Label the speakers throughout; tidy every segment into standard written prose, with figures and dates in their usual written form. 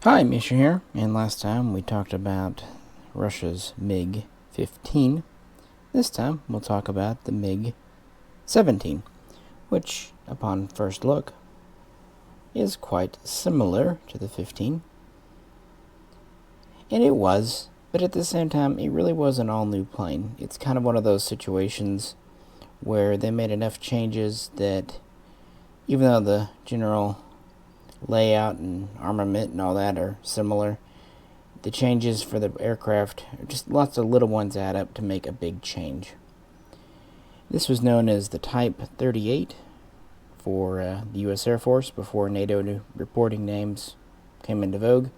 Speaker 1: Hi, Misha here, and last time we talked about Russia's MiG-15. This time we'll talk about the MiG-17, which, upon first look, is quite similar to the 15. And it was, but at the same time, it really was an all-new plane. It's kind of one of those situations where they made enough changes that even though the general layout and armament and all that are similar, the changes for the aircraft, just lots of little ones add up to make a big change. This was known as the Type 38 for the U.S. Air Force before NATO reporting names came into vogue,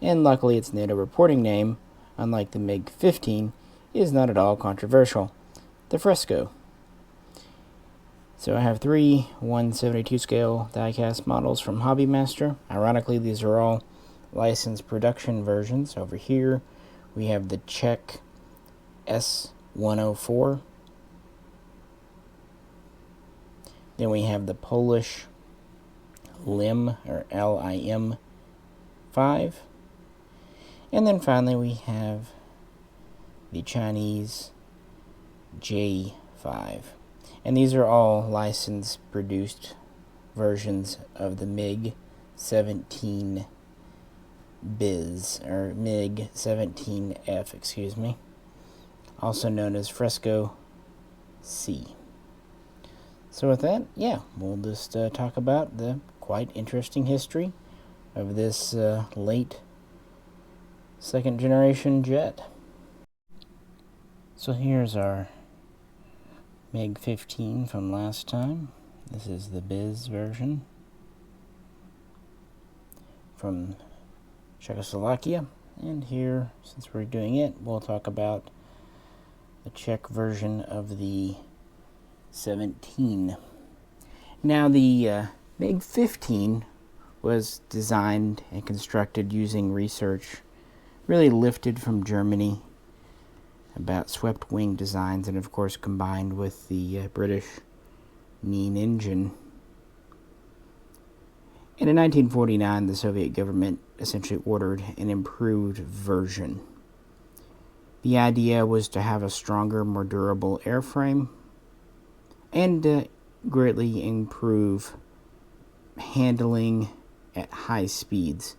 Speaker 1: and luckily its NATO reporting name, unlike the MiG-15, is not at all controversial: the FRESCO. So I have three 1/72 scale die-cast models from Hobbymaster. Ironically, these are all licensed production versions. Over here we have the Czech S104. Then we have the Polish LIM or LIM-5. And then finally we have the Chinese J5. And these are all licensed produced versions of the MiG-17 Biz, or MiG-17F, excuse me, also known as FRESCO C. So with that, we'll just talk about the quite interesting history of this late second generation jet. So here's our MiG-15 from last time. This is the Biz version from Czechoslovakia, and here, since we're doing it, we'll talk about the Czech version of the 17. Now, the MiG-15 was designed and constructed using research really lifted from Germany about swept wing designs, and of course combined with the British Neen engine. And in 1949, the Soviet government essentially ordered an improved version. The idea was to have a stronger, more durable airframe and greatly improve handling at high speeds.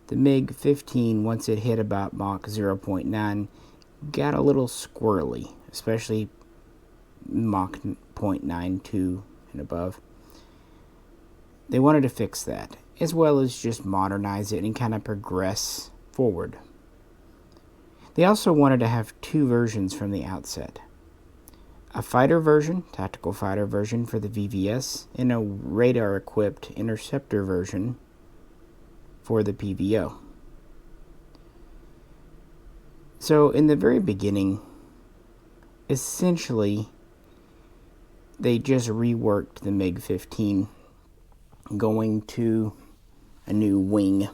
Speaker 1: The MiG-15, once it hit about Mach 0.9, got a little squirrely, especially Mach 0.92 and above. They wanted to fix that, as well as just modernize it and kind of progress forward. They also wanted to have two versions from the outset: a fighter version, tactical fighter version for the VVS, and a radar-equipped interceptor version for the PVO. So in the very beginning, essentially, they just reworked the MiG-15, going to a new wing.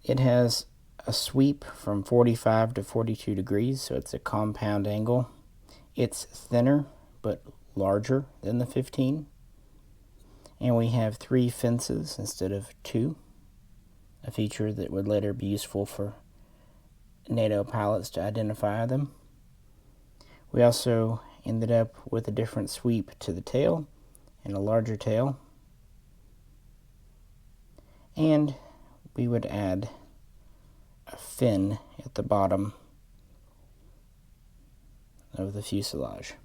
Speaker 1: It has a sweep from 45 to 42 degrees, so it's a compound angle. It's thinner but larger than the 15. And we have 3 fences instead of 2, a feature that would later be useful for NATO pilots to identify them. We also ended up with a different sweep to the tail and a larger tail. And we would add a fin at the bottom of the fuselage.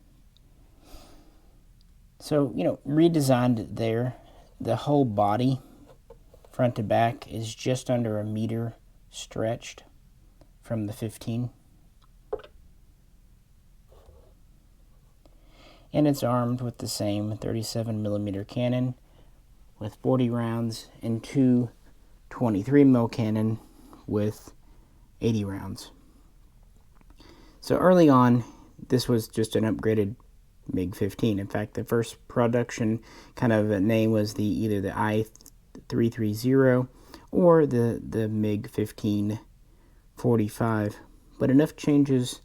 Speaker 1: So, redesigned there. The whole body, front to back, is just under a meter stretched from the 15. And it's armed with the same 37mm cannon with 40 rounds and 2 23mm cannon with 80 rounds. So early on, this was just an upgraded MiG-15. In fact, the first production kind of name was either the I-330 or the MiG-15 45, but enough changes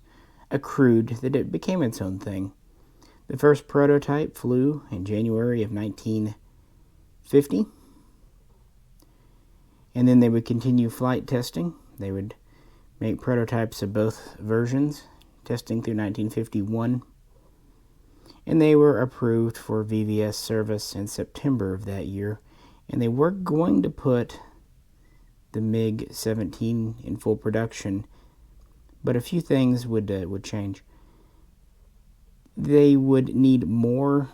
Speaker 1: accrued that it became its own thing. The first prototype flew in January of 1950, and then they would continue flight testing. They would make prototypes of both versions, testing through 1951, and they were approved for VVS service in September of that year, and they were going to put the MiG-17 in full production, but a few things would change. They would need more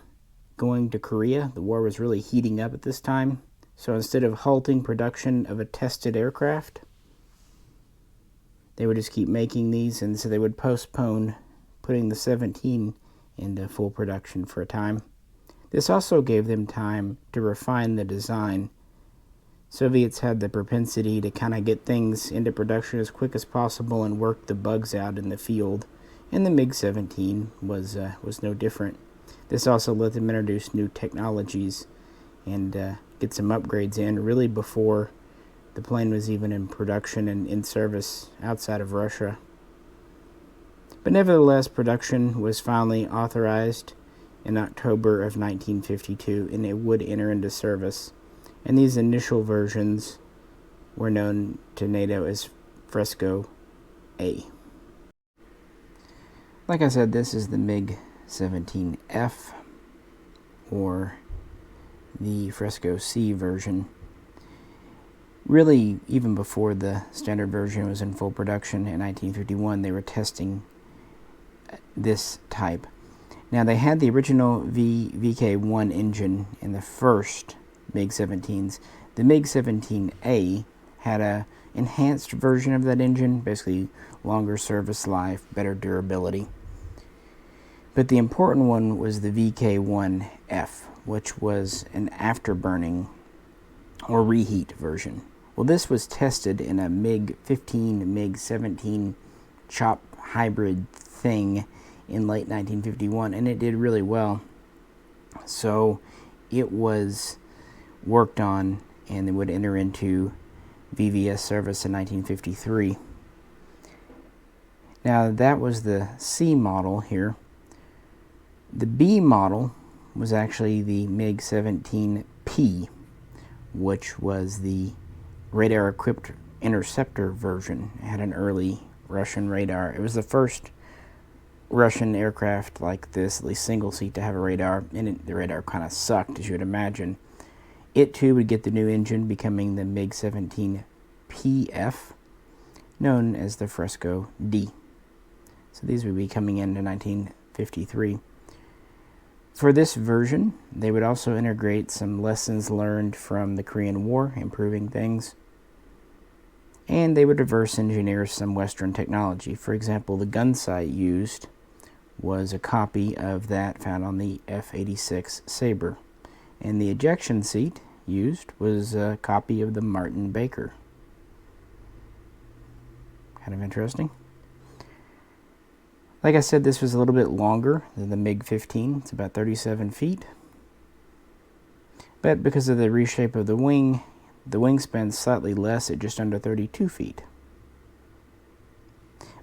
Speaker 1: going to Korea. The war was really heating up at this time, so instead of halting production of a tested aircraft, they would just keep making these, and so they would postpone putting the 17 into full production for a time. This also gave them time to refine the design. Soviets had the propensity to kind of get things into production as quick as possible and work the bugs out in the field, and the MiG-17 was no different. This also let them introduce new technologies and get some upgrades in really before the plane was even in production and in service outside of Russia. But nevertheless, production was finally authorized in October of 1952, and it would enter into service. And these initial versions were known to NATO as FRESCO A. Like I said, this is the MiG-17F, or the FRESCO C version. Really, even before the standard version was in full production in 1951, they were testing this type. Now, they had the original VK1 engine in the first MiG-17s. The MiG-17A had a enhanced version of that engine, basically longer service life, better durability. But the important one was the VK1F, which was an afterburning or reheat version. Well, this was tested in a MiG-15, MiG-17 chop hybrid thing in late 1951, and it did really well. So it was worked on, and it would enter into VVS service in 1953. Now, that was the C model here. The B model was actually the MiG-17P, which was the radar-equipped interceptor version. It had an early Russian radar. It was the first Russian aircraft like this, at least single seat, to have a radar, and the radar kind of sucked, as you would imagine. It too would get the new engine, becoming the MiG-17PF, known as the FRESCO D. So these would be coming into 1953. For this version, they would also integrate some lessons learned from the Korean War, improving things. And they would reverse engineer some Western technology. For example, the gun sight used was a copy of that found on the F-86 Sabre. And the ejection seat used was a copy of the Martin Baker. Kind of interesting. Like I said, this was a little bit longer than the MiG-15. It's about 37 feet. But because of the reshape of the wingspan's slightly less at just under 32 feet.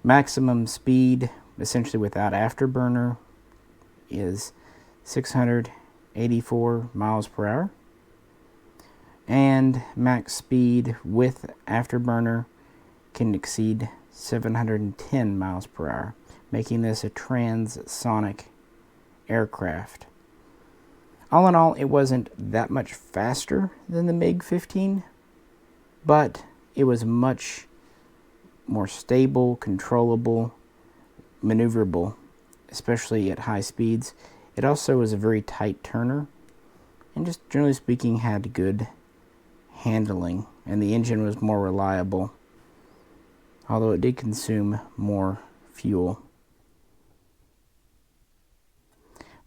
Speaker 1: Maximum speed, essentially without afterburner, is 684 miles per hour. And max speed with afterburner can exceed 710 miles per hour, making this a transonic aircraft. All in all, it wasn't that much faster than the MiG-15, but it was much more stable, controllable, maneuverable, especially at high speeds. It also was a very tight turner, and just generally speaking had good handling, and the engine was more reliable, although it did consume more fuel.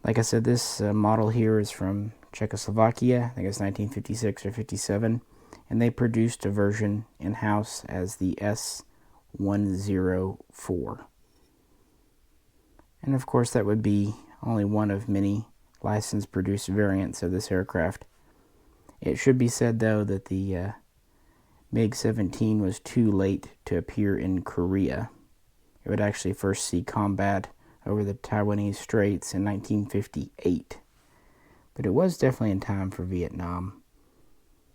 Speaker 1: Like I said, this model here is from Czechoslovakia. I think it's 1956 or 57, and they produced a version in-house as the S104. And of course, that would be only one of many license-produced variants of this aircraft. It should be said, though, that the MiG-17 was too late to appear in Korea. It would actually first see combat over the Taiwanese Straits in 1958. But it was definitely in time for Vietnam.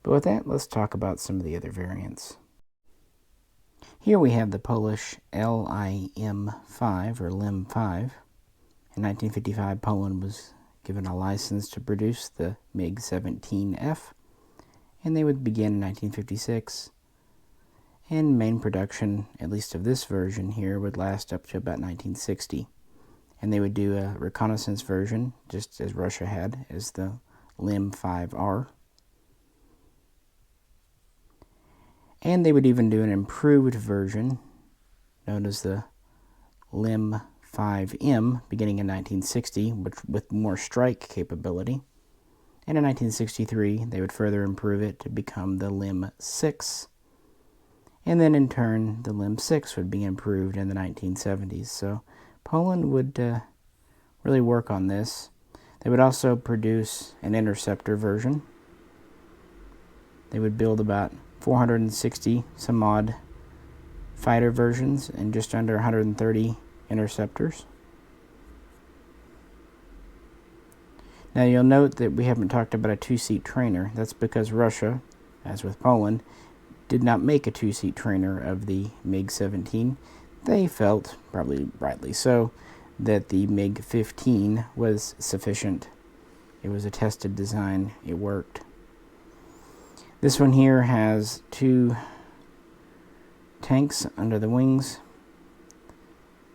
Speaker 1: But with that, let's talk about some of the other variants. Here we have the Polish LIM-5 or LIM-5. In 1955, Poland was given a license to produce the MiG-17F, and they would begin in 1956. And main production, at least of this version here, would last up to about 1960. And they would do a reconnaissance version, just as Russia had, as the LIM-5R. And they would even do an improved version, known as the LIM-5M, beginning in 1960, with more strike capability. And in 1963, they would further improve it to become the LIM-6. And then in turn, the LIM-6 would be improved in the 1970s. So Poland would really work on this. They would also produce an interceptor version. They would build about 460 some odd fighter versions and just under 130 interceptors. Now you'll note that we haven't talked about a two-seat trainer. That's because Russia, as with Poland, did not make a two-seat trainer of the MiG-17. They felt, probably rightly so, that the MiG-15 was sufficient. It was a tested design. It worked. This one here has two tanks under the wings.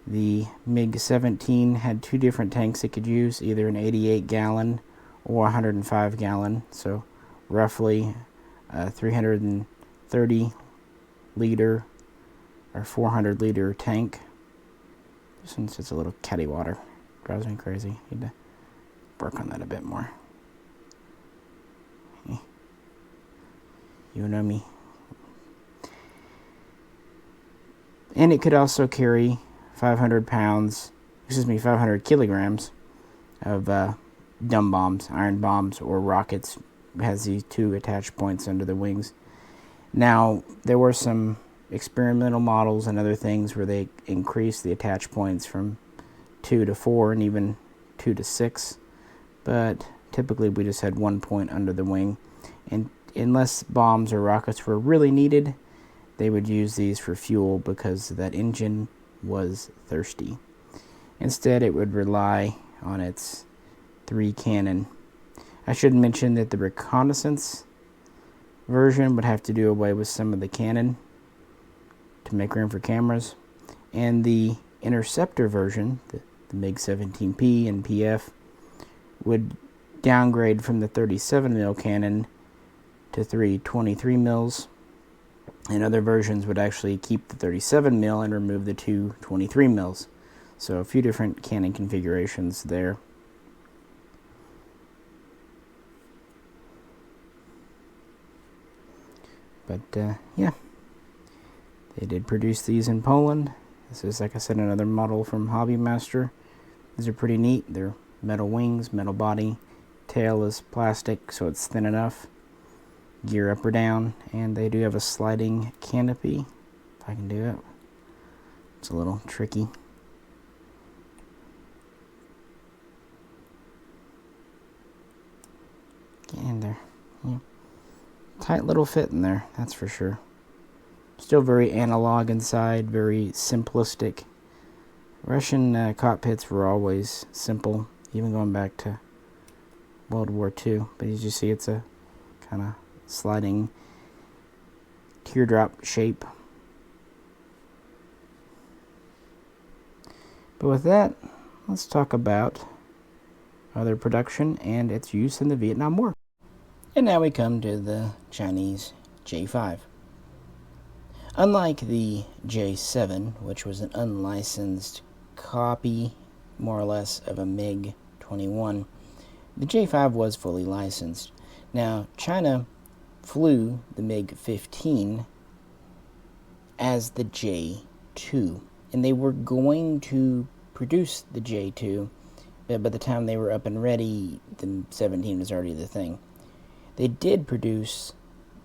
Speaker 1: The MiG-17 had two different tanks it could use, either an 88-gallon or 105-gallon, so roughly a 330-liter or 400-liter tank. This one's just a little catty water. Drives me crazy. Need to work on that a bit more. You know me. And it could also carry 500 kilograms of dumb bombs, iron bombs, or rockets. It has these two attached points under the wings. Now, there were some experimental models and other things where they increased the attach points from 2 to 4 and even 2 to 6. But typically we just had 1 point under the wing. And unless bombs or rockets were really needed, they would use these for fuel because that engine was thirsty. Instead, it would rely on its 3 cannon. I should mention that the reconnaissance version would have to do away with some of the cannon to make room for cameras, and the interceptor version, the MiG-17P and PF, would downgrade from the 37mm cannon to 323 mils, and other versions would actually keep the 37mm and remove the two 23 mils. So a few different cannon configurations there. But yeah, they did produce these in Poland. This is, like I said, another model from Hobby Master. These are pretty neat. They're metal wings, metal body. Tail is plastic, so it's thin enough. Gear up or down, and they do have a sliding canopy. If I can do it. It's a little tricky. Get in there. Yeah. Tight little fit in there, that's for sure. Still very analog inside, very simplistic. Russian cockpits were always simple, even going back to World War II. But as you see, it's a kind of sliding teardrop shape. But with that, let's talk about other production and its use in the Vietnam War. And now we come to the Chinese J5. Unlike the J7, which was an unlicensed copy, more or less, of a MiG-21, the J5 was fully licensed. Now, China flew the MiG-15 as the J2, and they were going to produce the J2, but by the time they were up and ready, the 17 was already the thing. They did produce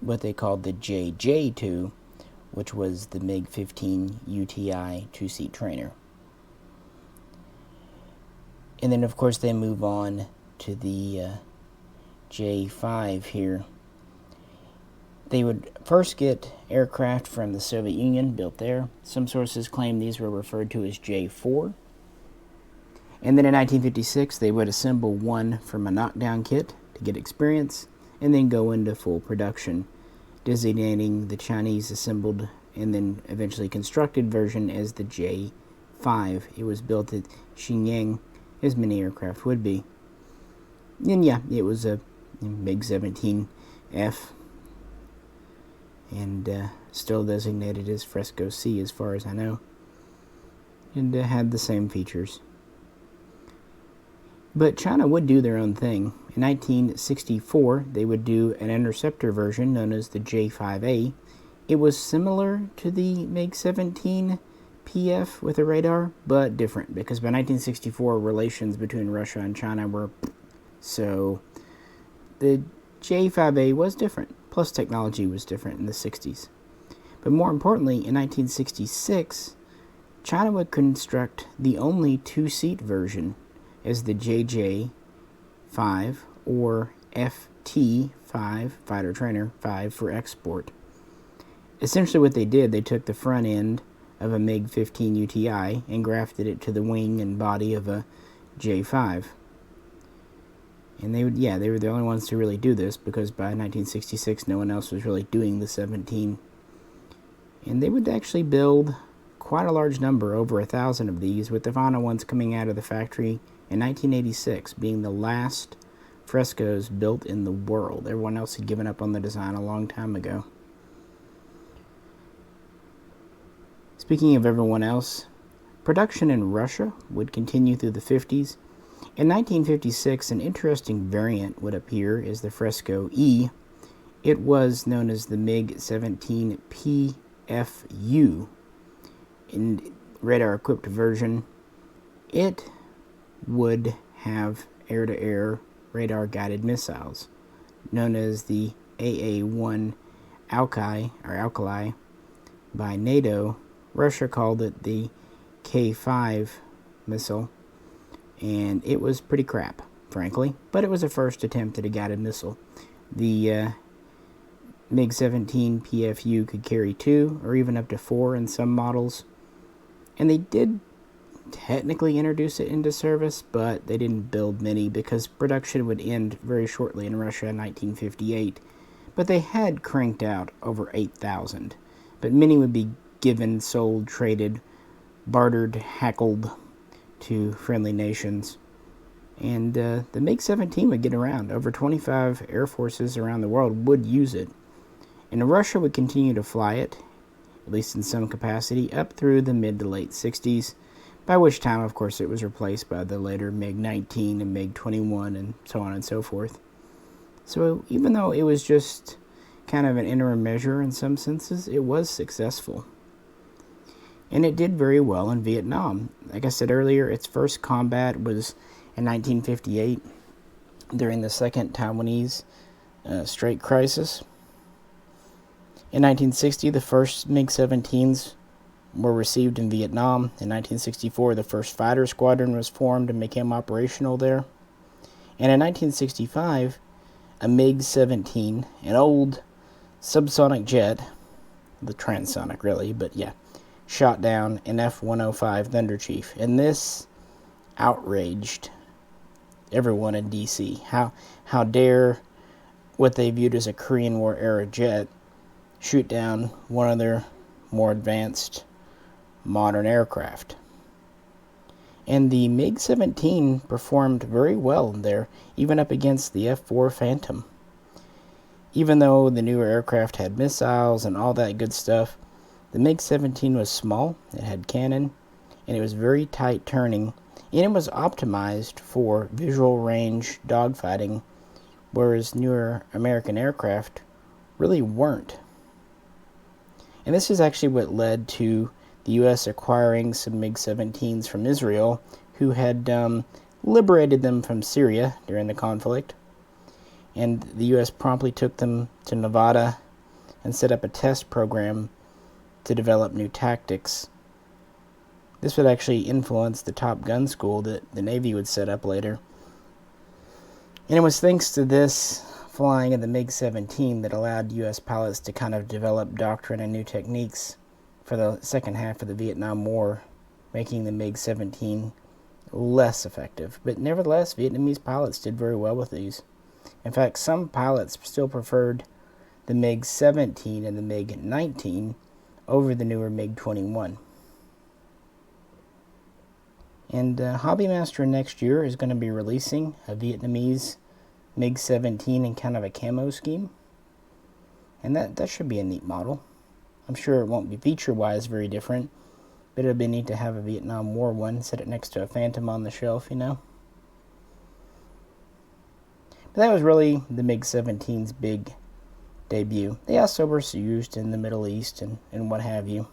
Speaker 1: what they called the JJ2, which was the MiG-15 UTI two-seat trainer. And then, of course, they move on to the J-5 here. They would first get aircraft from the Soviet Union built there. Some sources claim these were referred to as J-4. And then in 1956, they would assemble one from a knockdown kit to get experience, and then go into full production, designating the Chinese assembled and then eventually constructed version as the J-5. It was built at Shenyang, as many aircraft would be. And yeah, it was a MiG-17F, and still designated as FRESCO C as far as I know, and had the same features. But China would do their own thing. In 1964, they would do an interceptor version known as the J-5A. It was similar to the MiG-17 PF with a radar, but different, because by 1964, relations between Russia and China were so the J-5A was different, plus technology was different in the 60s. But more importantly, in 1966, China would construct the only two-seat version as the JJ-5 or FT-5, Fighter Trainer 5 for export. Essentially what they did, they took the front end of a MiG-15 UTI and grafted it to the wing and body of a J-5. And they were the only ones to really do this, because by 1966 no one else was really doing the 17. And they would actually build quite a large number, over 1,000 of these, with the final ones coming out of the factory in 1986, being the last FRESCOs built in the world. Everyone else had given up on the design a long time ago. Speaking of everyone else, production in Russia would continue through the 50s. In 1956, an interesting variant would appear as the FRESCO E. It was known as the MiG-17 PFU. In radar-equipped version, it would have air-to-air radar-guided missiles, known as the AA-1 Alkali by NATO. Russia called it the K-5 missile, and it was pretty crap, frankly, but it was a first attempt at a guided missile. The MiG-17 PFU could carry 2 or even up to 4 in some models, and they did technically introduce it into service, but they didn't build many because production would end very shortly in Russia in 1958. But they had cranked out over 8,000, but many would be given, sold, traded, bartered, hackled to friendly nations. And the MiG-17 would get around. Over 25 air forces around the world would use it. And Russia would continue to fly it, at least in some capacity, up through the mid to late 60s, by which time, of course, it was replaced by the later MiG-19 and MiG-21 and so on and so forth. So even though it was just kind of an interim measure in some senses, it was successful. And it did very well in Vietnam. Like I said earlier, its first combat was in 1958 during the Second Taiwanese Strait Crisis. In 1960, the first MiG-17s were received in Vietnam. In 1964, the first fighter squadron was formed and became operational there. And in 1965, a MiG-17, an old subsonic jet, the transonic really, but yeah, shot down an F-105 Thunder Chief. And this outraged everyone in D.C. How dare what they viewed as a Korean War era jet shoot down one of their more advanced modern aircraft. And the MiG-17 performed very well there, even up against the F-4 Phantom. Even though the newer aircraft had missiles and all that good stuff, the MiG-17 was small, it had cannon, and it was very tight turning, and it was optimized for visual range dogfighting, whereas newer American aircraft really weren't. And this is actually what led to the U.S. acquiring some MiG-17s from Israel, who had liberated them from Syria during the conflict. And the U.S. promptly took them to Nevada and set up a test program to develop new tactics This would actually influence the Top Gun school that the Navy would set up later. And it was thanks to this flying of the MiG-17 that allowed U.S. pilots to kind of develop doctrine and new techniques for the second half of the Vietnam War, making the MiG-17 less effective. But nevertheless, Vietnamese pilots did very well with these. In fact, some pilots still preferred the MiG-17 and the MiG-19 over the newer MiG-21. And Hobbymaster next year is going to be releasing a Vietnamese MiG-17 in kind of a camo scheme. And that should be a neat model. I'm sure it won't be feature-wise very different, but it'll be neat to have a Vietnam War one, set it next to a Phantom on the shelf, you know. But that was really the MiG-17's big debut. They also were used in the Middle East and what have you.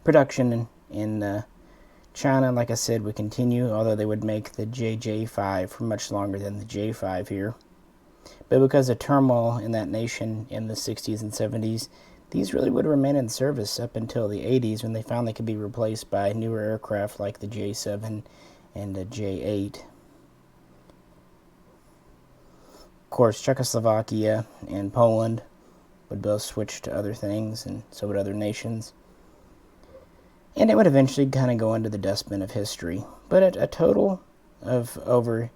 Speaker 1: Production in China, like I said, would continue, although they would make the JJ5 for much longer than the J5 here. But because of turmoil in that nation in the 60s and 70s, these really would remain in service up until the 80s when they found they could be replaced by newer aircraft like the J7 and the J8. Of course, Czechoslovakia and Poland would both switch to other things, and so would other nations. And it would eventually kind of go into the dustbin of history. But a total of over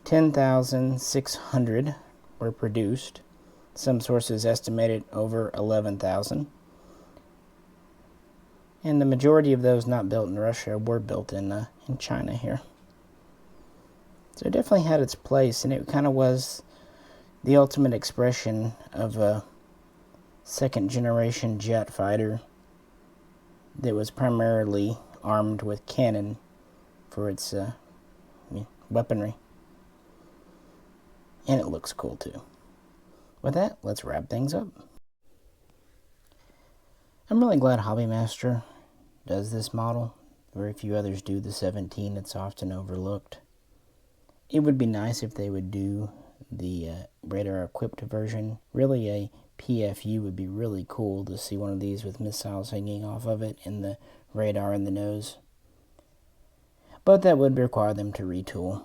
Speaker 1: 10,600 were produced. Some sources estimated over 11,000. And the majority of those not built in Russia were built in China here. So it definitely had its place, and it kind of was the ultimate expression of a second-generation jet fighter that was primarily armed with cannon for its weaponry. And it looks cool too. With that, let's wrap things up. I'm really glad Hobbymaster does this model. Very few others do the 17. It's often overlooked. It would be nice if they would do the radar-equipped version. Really, a PFU would be really cool to see one of these with missiles hanging off of it and the radar in the nose. But that would require them to retool.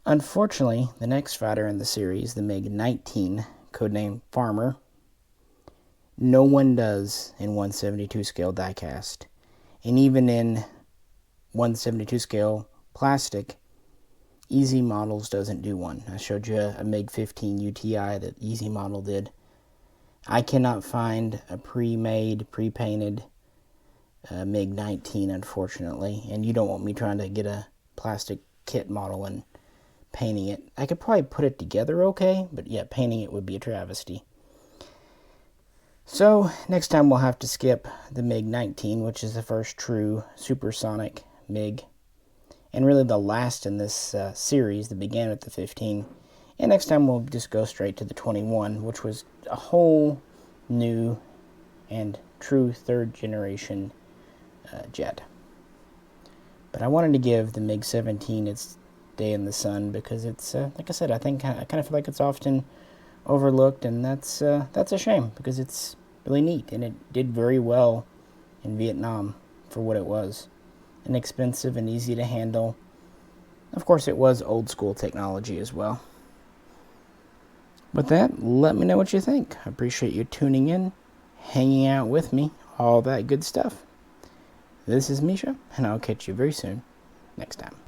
Speaker 1: Unfortunately, the next fighter in the series, the MiG-19, codenamed Farmer, no one does in 1/72 scale diecast. And even in 1/72 scale plastic, Easy Models doesn't do one. I showed you a MiG-15 UTI that Easy Model did. I cannot find a pre-made, pre-painted MiG-19, unfortunately. And you don't want me trying to get a plastic kit model and painting it. I could probably put it together okay, but yeah, painting it would be a travesty. So, next time we'll have to skip the MiG-19, which is the first true supersonic MiG. And really the last in this series that began with the 15. And next time we'll just go straight to the 21, which was a whole new and true third generation jet. But I wanted to give the MiG-17 its day in the sun because it's, like I said, I kind of feel like it's often overlooked, and that's a shame because it's really neat and it did very well in Vietnam for what it was. Inexpensive and easy to handle. Of course, it was old school technology as well. With that, let me know what you think. I appreciate you tuning in, hanging out with me, all that good stuff. This is Misha, and I'll catch you very soon next time.